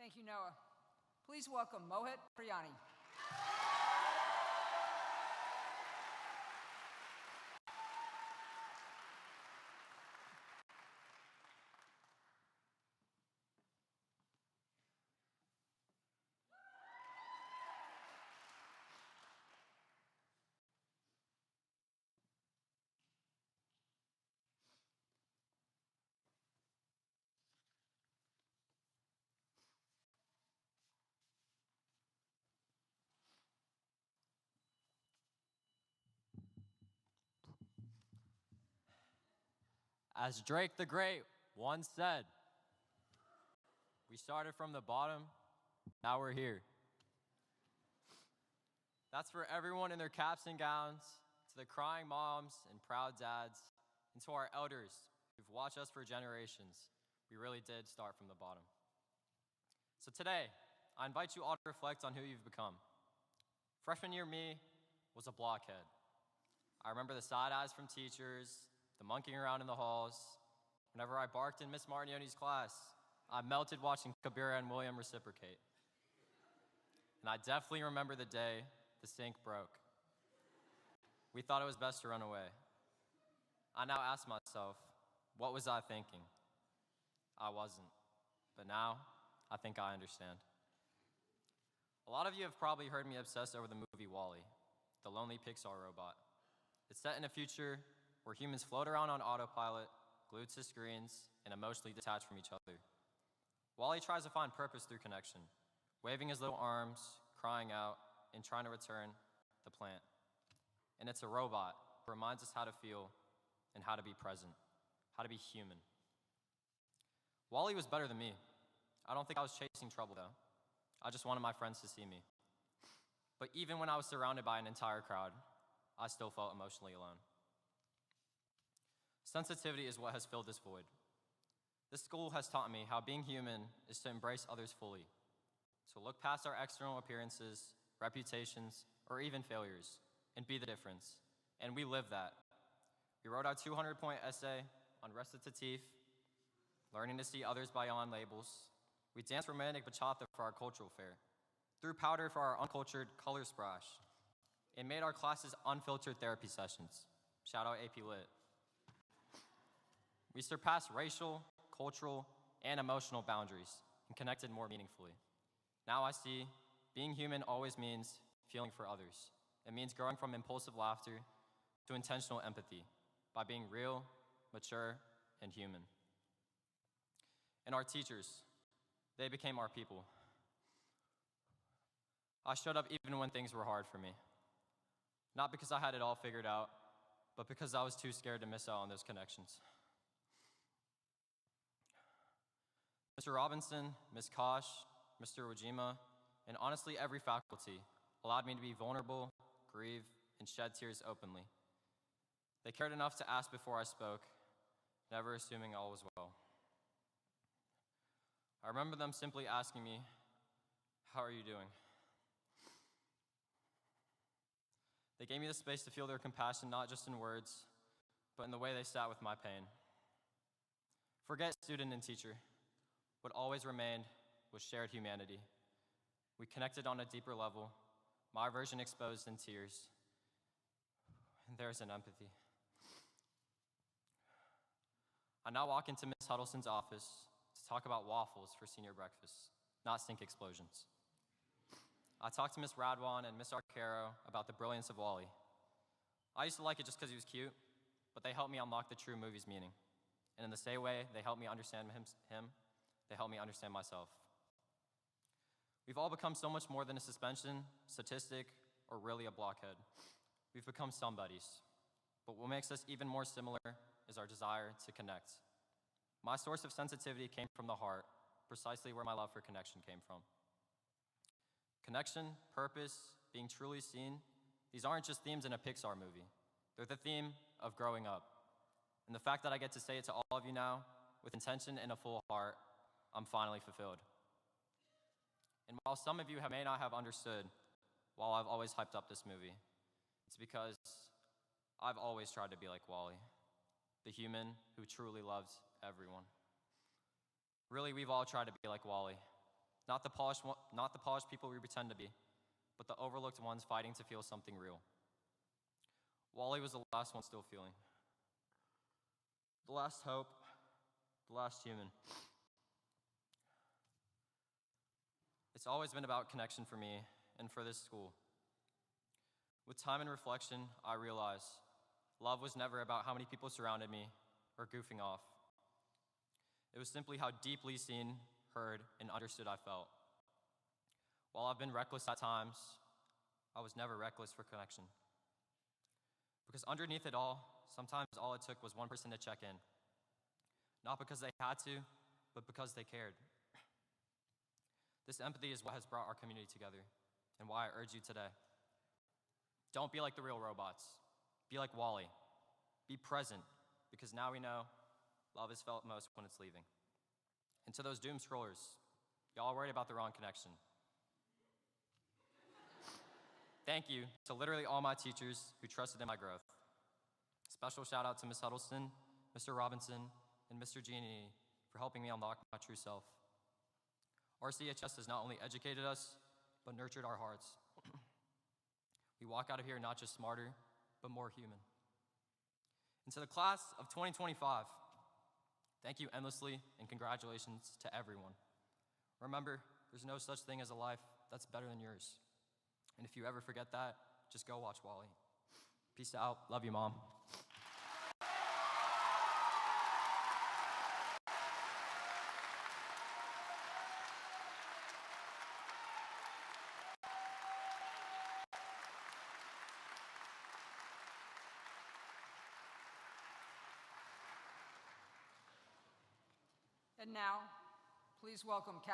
Thank you, Noah. Please welcome Mohit Priyani. As Drake the Great once said, we started from the bottom, now we're here. That's for everyone in their caps and gowns, to the crying moms and proud dads, and to our elders who've watched us for generations. We really did start from the bottom. So today, I invite you all to reflect on who you've become. Freshman year me was a blockhead. I remember the side eyes from teachers, the monkeying around in the halls. Whenever I barked in Miss Martignoni's class, I melted watching Kabira and William reciprocate. And I definitely remember the day the sink broke. We thought it was best to run away. I now ask myself, what was I thinking? I wasn't, but now I think I understand. A lot of you have probably heard me obsess over the movie WALL-E, the lonely Pixar robot. It's set in a future where humans float around on autopilot, glued to screens, and emotionally detached from each other. WALL-E tries to find purpose through connection, waving his little arms, crying out, and trying to return the plant. And it's a robot who reminds us how to feel and how to be present, how to be human. WALL-E was better than me. I don't think I was chasing trouble though. I just wanted my friends to see me. But even when I was surrounded by an entire crowd, I still felt emotionally alone. Sensitivity is what has filled this void. This school has taught me how being human is to embrace others fully, to look past our external appearances, reputations, or even failures, and be the difference. And we live that. We wrote our 200-point essay on recitative, learning to see others beyond labels. We danced romantic bachata for our cultural fair, threw powder for our uncultured color splash, and made our classes unfiltered therapy sessions. Shout out AP Lit. We surpassed racial, cultural, and emotional boundaries and connected more meaningfully. Now I see being human always means feeling for others. It means growing from impulsive laughter to intentional empathy by being real, mature, and human. And our teachers, they became our people. I showed up even when things were hard for me. Not because I had it all figured out, but because I was too scared to miss out on those connections. Mr. Robinson, Ms. Kosh, Mr. Ojima, and honestly every faculty allowed me to be vulnerable, grieve, and shed tears openly. They cared enough to ask before I spoke, never assuming all was well. I remember them simply asking me, "How are you doing?" They gave me the space to feel their compassion, not just in words, but in the way they sat with my pain. Forget student and teacher. What always remained was shared humanity. We connected on a deeper level, my version exposed in tears, and there's an empathy. I now walk into Ms. Huddleston's office to talk about waffles for senior breakfast, not sink explosions. I talked to Ms. Radwan and Ms. Arcaro about the brilliance of WALL-E. I used to like it just because he was cute, but they helped me unlock the true movie's meaning. And in the same way they helped me understand him, they helped me understand myself. We've all become so much more than a suspension, statistic, or really a blockhead. We've become somebodies. But what makes us even more similar is our desire to connect. My source of sensitivity came from the heart, precisely where my love for connection came from. Connection, purpose, being truly seen, these aren't just themes in a Pixar movie. They're the theme of growing up. And the fact that I get to say it to all of you now, with intention and a full heart, I'm finally fulfilled. And while some of you may not have understood why I've always hyped up this movie, it's because I've always tried to be like WALL-E, the human who truly loves everyone. Really, we've all tried to be like WALL-E, not the polished people we pretend to be, but the overlooked ones fighting to feel something real. Wally was the last one still feeling. The last hope, the last human. It's always been about connection for me and for this school. With time and reflection, I realize love was never about how many people surrounded me or goofing off. It was simply how deeply seen, heard, and understood I felt. While I've been reckless at times, I was never reckless for connection. Because underneath it all, sometimes all it took was one person to check in. Not because they had to, but because they cared. This empathy is what has brought our community together, and why I urge you today. Don't be like the real robots. Be like Wally. Be present, because now we know love is felt most when it's leaving. And to those doom scrollers, y'all worried about the wrong connection. Thank you to literally all my teachers who trusted in my growth. Special shout out to Ms. Huddleston, Mr. Robinson, and Mr. Giannini for helping me unlock my true self. RCHS has not only educated us, but nurtured our hearts. We walk out of here not just smarter, but more human. And to the class of 2025, thank you endlessly and congratulations to everyone. Remember, there's no such thing as a life that's better than yours. And if you ever forget that, just go watch Wally. Peace out. Love you, Mom. And now, please welcome Kathy